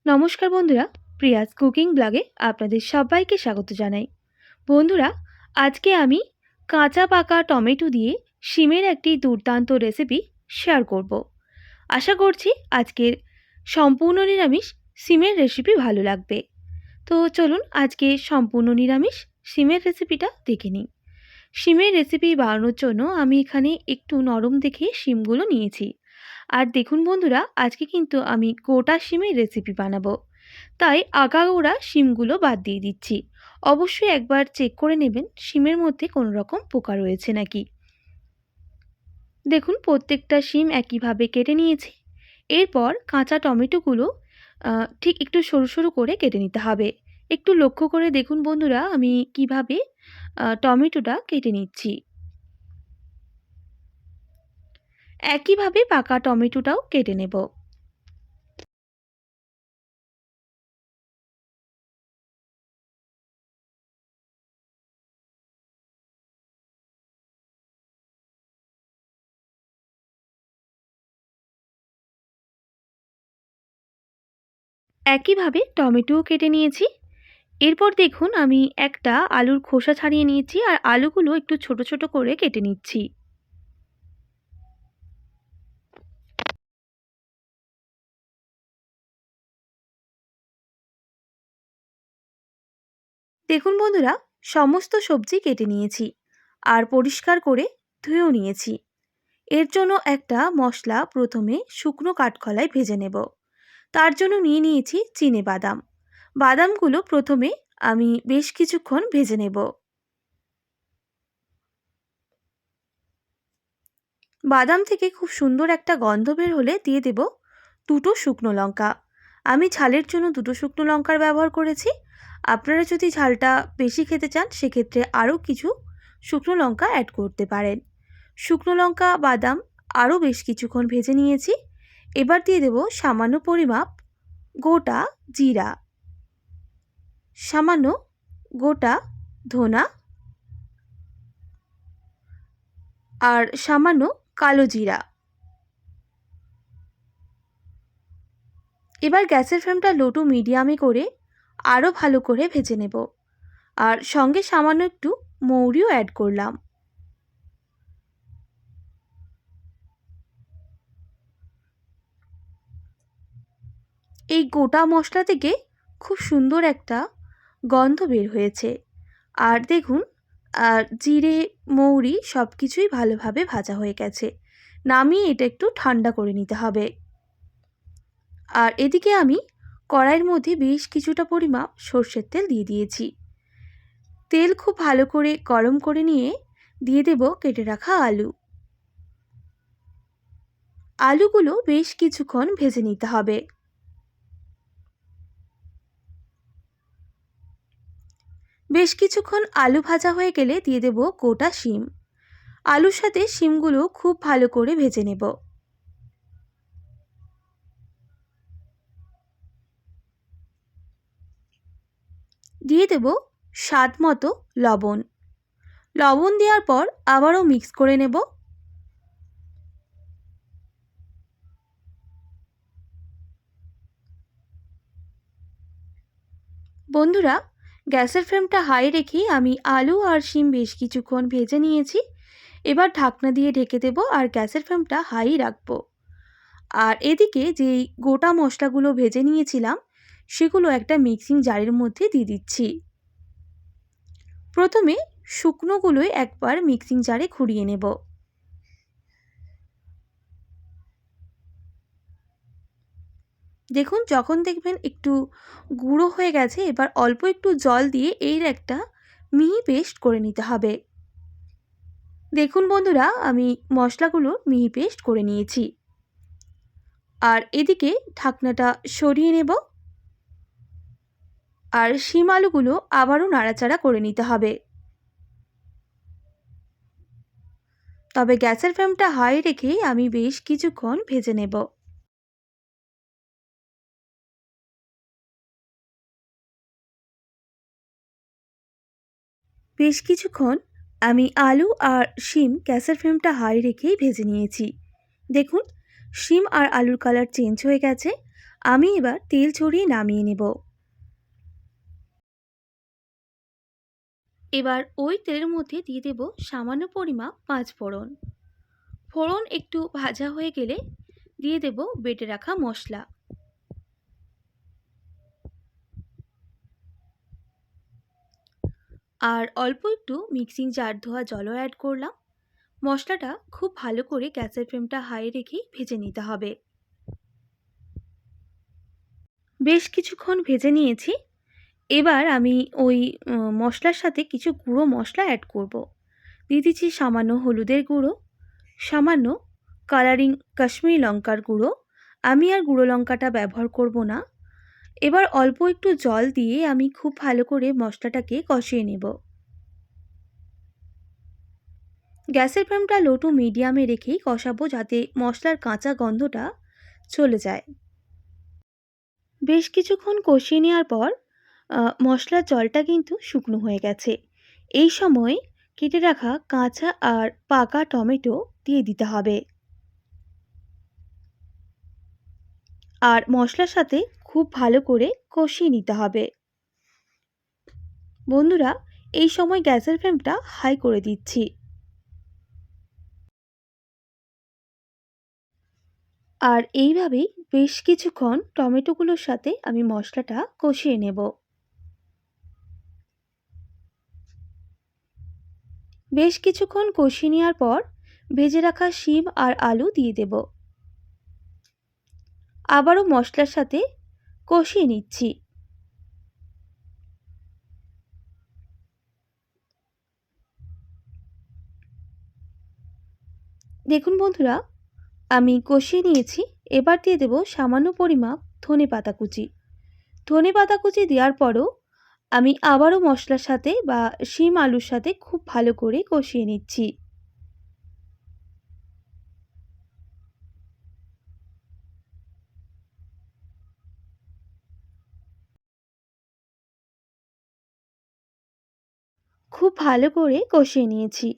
নমস্কার বন্ধুরা, Prius cooking ব্লগে আপনাদের সবাইকে স্বাগত জানাই। বন্ধুরা, আজকে আমি কাঁচা পাকা টমেটো দিয়ে শিমের একটি দুর্দান্ত রেসিপি শেয়ার করব। আশা করছি আজকের সম্পূর্ণ নিরামিষ শিমের রেসিপি ভালো লাগবে। তো চলুন আজকে সম্পূর্ণ নিরামিষ শিমের রেসিপিটা দেখে নিই। শিমের রেসিপি বানানোর জন্য আমি এখানে একটু নরম দেখে শিমগুলো নিয়েছি। আর দেখুন বন্ধুরা, আজকে কিন্তু আমি গোটা শিমের রেসিপি বানাবো, তাই আগাগোড়া শিমগুলো বাদ দিয়ে দিচ্ছি। অবশ্যই একবার চেক করে নেবেন শিমের মধ্যে কোনো রকম পোকা রয়েছে নাকি। দেখুন প্রত্যেকটা শিম একইভাবে কেটে নিয়েছি। এরপর কাঁচা টমেটোগুলো ঠিক একটু সরু সরু করে কেটে নিতে হবে। একটু লক্ষ্য করে দেখুন বন্ধুরা, আমি কিভাবে টমেটোটা কেটে নিচ্ছি। একইভাবে পাকা টমেটোটাও কেটে নেব। একইভাবে টমেটোও কেটে নিয়েছি। এরপর দেখুন আমি একটা আলুর খোসা ছাড়িয়ে নিয়েছি আর আলুগুলো একটু ছোট ছোট করে কেটে নিচ্ছি। দেখুন বন্ধুরা, সমস্ত সবজি কেটে নিয়েছি আর পরিষ্কার করে ধুয়েও নিয়েছি। এর জন্য একটা মশলা প্রথমে শুকনো কাঠখোলায় ভেজে নেব। তার জন্য নিয়ে নিয়েছি চিনে বাদাম। বাদামগুলো প্রথমে আমি বেশ কিছুক্ষণ ভেজে নেব। বাদাম থেকে খুব সুন্দর একটা গন্ধ বের হলে দিয়ে দেব দুটো শুকনো লঙ্কা। আমি ঝালের জন্য দুটো শুকনো লঙ্কার ব্যবহার করেছি। আপনারা যদি ঝালটা বেশি খেতে চান সেক্ষেত্রে আরও কিছু শুকনো লঙ্কা অ্যাড করতে পারেন। শুকনো লঙ্কা বাদাম আরও বেশ কিছুক্ষণ ভেজে নিয়েছি। এবার দিয়ে দেব সামান্য পরিমাপ গোটা জিরা, সামান্য গোটা ধনা আর সামান্য কালো জিরা। এবার গ্যাসের ফ্লেমটা লো টু মিডিয়ামে করে আরও ভালো করে ভেজে নেব। আর সঙ্গে সামান্য একটু মৌরিও অ্যাড করলাম। এই গোটা মশলা থেকে খুব সুন্দর একটা গন্ধ বের হয়েছে। আর দেখুন, জিরে মৌরি সব কিছুই ভালোভাবে ভাজা হয়ে গেছে। নামিয়ে এটা একটু ঠান্ডা করে নিতে হবে। আর এদিকে আমি কড়াইয়ের মধ্যে বেশ কিছুটা পরিমাপ সর্ষের তেল দিয়ে দিয়েছি। তেল খুব ভালো করে গরম করে নিয়ে দিয়ে দেব কেটে রাখা আলু। আলুগুলো বেশ কিছুক্ষণ ভেজে নিতে হবে। বেশ কিছুক্ষণ আলু ভাজা হয়ে গেলে দিয়ে দেব গোটা শিম। আলুর সাথে শিমগুলো খুব ভালো করে ভেজে নেব। দিয়ে দেব স্বাদ মতো লবণ। লবণ দেওয়ার পর আবারও মিক্স করে নেব। বন্ধুরা, গ্যাসের ফ্লেমটা হাই রেখেই আমি আলু আর শিম বেশ কিছুক্ষণ ভেজে নিয়েছি। এবার ঢাকনা দিয়ে ঢেকে দেব আর গ্যাসের ফ্লেমটা হাই রাখবো। আর এদিকে যেই গোটা মশলাগুলো ভেজে নিয়েছিলাম সেগুলো একটা মিক্সিং জারের মধ্যে দিয়ে দিচ্ছি। প্রথমে শুকনোগুলোই একবার মিক্সিং জারে ঘুরিয়ে নেব। দেখুন, যখন দেখবেন একটু গুঁড়ো হয়ে গেছে এবার অল্প একটু জল দিয়ে এর একটা মিহি পেস্ট করে নিতে হবে। দেখুন বন্ধুরা, আমি মশলাগুলো মিহি পেস্ট করে নিয়েছি। আর এদিকে ঢাকনাটা সরিয়ে নেব আর শিম আলুগুলো আবারও নাড়াচাড়া করে নিতে হবে। তবে গ্যাসের ফ্লেমটা হাই রেখেই আমি বেশ কিছুক্ষণ ভেজে নেব। বেশ কিছুক্ষণ আমি আলু আর শিম গ্যাসের ফ্লেমটা হাই রেখেই ভেজে নিয়েছি। দেখুন, শিম আর আলুর কালার চেঞ্জ হয়ে গেছে আমি এবার তেল ছড়িয়ে নামিয়ে নেব। এবার ওই তেলের মধ্যে দিয়ে দেব সামান্য পরিমাপ 5 ফোড়ন। ফোড়ন একটু ভাজা হয়ে গেলে দিয়ে দেব বেটে রাখা মশলা। আর অল্প একটু মিক্সিং জার ধোয়া জলও অ্যাড করলাম। মশলাটা খুব ভালো করে গ্যাসের ফ্লেমটা হাই রেখেই ভেজে নিতে হবে। বেশ কিছুক্ষণ ভেজে নিয়েছি। এবার আমি ওই মশলার সাথে কিছু গুঁড়ো মশলা অ্যাড করব। দিয়ে দিচ্ছি সামান্য হলুদের গুঁড়ো, সামান্য কালারিং কাশ্মীরি লঙ্কার গুঁড়ো। আমি আর গুঁড়ো লঙ্কাটা ব্যবহার করব না। এবার অল্প একটু জল দিয়ে আমি খুব ভালো করে মশলাটাকে কষিয়ে নেব। গ্যাসের ফ্লেমটা লো টু মিডিয়ামে রেখেই কষাবো, যাতে মশলার কাঁচা গন্ধটা চলে যায়। বেশ কিছুক্ষণ কষিয়ে নেওয়ার পর মশলার জলটা কিন্তু শুকনো হয়ে গেছে। এই সময় কেটে রাখা কাঁচা আর পাকা টমেটো দিয়ে দিতে হবে। আর মশলার সাথে খুব ভালো করে কষিয়ে নিতে হবে। বন্ধুরা, এই সময় গ্যাসের ফ্লেমটা হাই করে দিচ্ছি। আর এইভাবেই বেশ কিছুক্ষণ টমেটোগুলোর সাথে আমি মশলাটা কষিয়ে নেব। বেশ কিছুক্ষণ কষিয়ে নেওয়ার পর ভেজে রাখা শিম আর আলু দিয়ে দেব। আবারও মশলার সাথে কষিয়ে নিচ্ছি। দেখুন বন্ধুরা, আমি কষিয়ে নিয়েছি। এবার দিয়ে দেব সামান্য পরিমাপ ধনেপাতা কুচি। ধনেপাতা কুচি দেওয়ার পরও আমি আবারও মশলার সাথে বা শিম আলুর সাথে খুব ভালো করে কষিয়ে নিচ্ছি। খুব ভালো করে কষিয়ে নিয়েছি।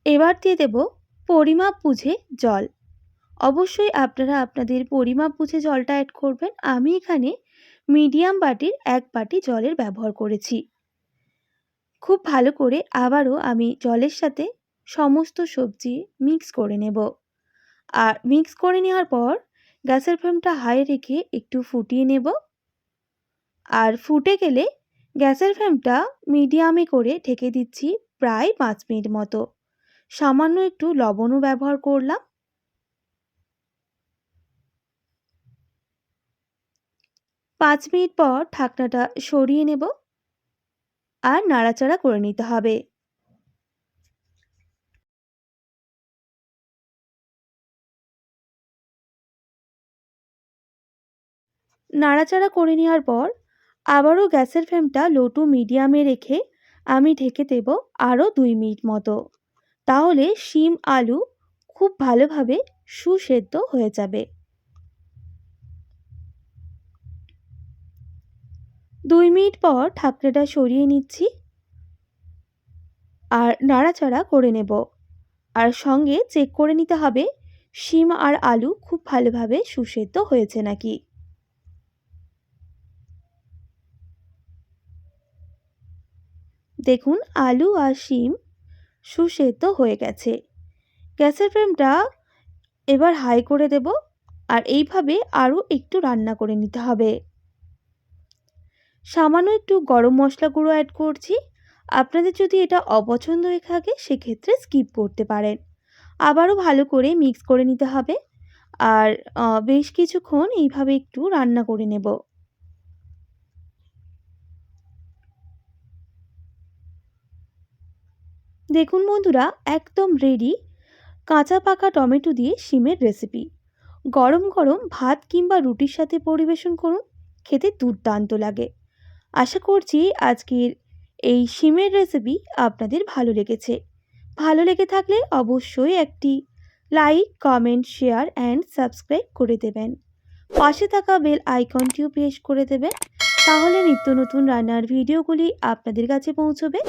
এবার দিয়ে দেব পরিমাপ বুঝে জল। অবশ্যই আপনারা আপনাদের পরিমাপ বুঝে জলটা অ্যাড করবেন। আমি এখানে মিডিয়াম বাটির 1 বাটি জলের ব্যবহার করেছি। খুব ভালো করে আবারও আমি জলের সাথে সমস্ত সবজি মিক্স করে নেব। আর মিক্স করে নেওয়ার পর গ্যাসের ফ্লেমটা হাই রেখে একটু ফুটিয়ে নেব। আর ফুটে গেলে গ্যাসের ফ্লেমটা মিডিয়ামে করে ঢেকে দিচ্ছি প্রায় 5 মিনিট মতো। সামান্য একটু লবণও ব্যবহার করলাম। 5 মিনিট পর ঢাকনাটা সরিয়ে নেব আর নাড়াচাড়া করে নিতে হবে। নাড়াচাড়া করে নেওয়ার পর আবারও গ্যাসের ফ্লেমটা লো টু মিডিয়ামে রেখে আমি ঢেকে দেব আরও 2 মিনিট মতো। তাহলে শিম আলু খুব ভালোভাবে সুসেদ্ধ হয়ে যাবে। 2 মিনিট পর ঢাকনাটা সরিয়ে নিচ্ছি আর নাড়াচাড়া করে নেব। আর সঙ্গে চেক করে নিতে হবে শিম আর আলু খুব ভালোভাবে সুসেদ্ধ হয়েছে নাকি। দেখুন, আলু আর শিম সুসেদ্ধ হয়ে গেছে। গ্যাসের ফ্লেমটা এবার হাই করে দেব আর এইভাবে আরও একটু রান্না করে নিতে হবে। সামান্য একটু গরম মশলা গুঁড়ো অ্যাড করছি। আপনাদের যদি এটা অপছন্দ হয়ে থাকে সেক্ষেত্রে স্কিপ করতে পারেন। আবারও ভালো করে মিক্স করে নিতে হবে আর বেশ কিছুক্ষণ এইভাবে একটু রান্না করে নেব। দেখুন বন্ধুরা, একদম রেডি কাঁচা পাকা টমেটো দিয়ে শিমের রেসিপি। গরম গরম ভাত কিংবা রুটির সাথে পরিবেশন করুন, খেতে দুর্দান্ত লাগে। আশা করছি আজকের এই শিমের রেসিপি আপনাদের ভালো লেগেছে। ভালো লেগে থাকলে অবশ্যই একটি like, comment, share and subscribe করে দেবেন। পাশে থাকা বেল আইকনটিও প্রেস করে দেবেন, তাহলে নিত্য নতুন রান্নার ভিডিওগুলি আপনাদের কাছে পৌঁছবে।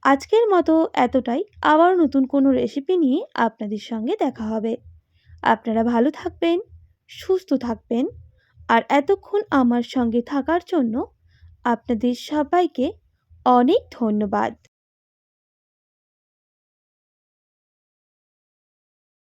আজকের মতো এতটাই। আবার নতুন কোনো রেসিপি নিয়ে আপনাদের সঙ্গে দেখা হবে। আপনারা ভালো থাকবেন, সুস্থ থাকবেন। আর এতক্ষণ আমার সঙ্গে থাকার জন্য আপনাদের সবাইকে অনেক ধন্যবাদ।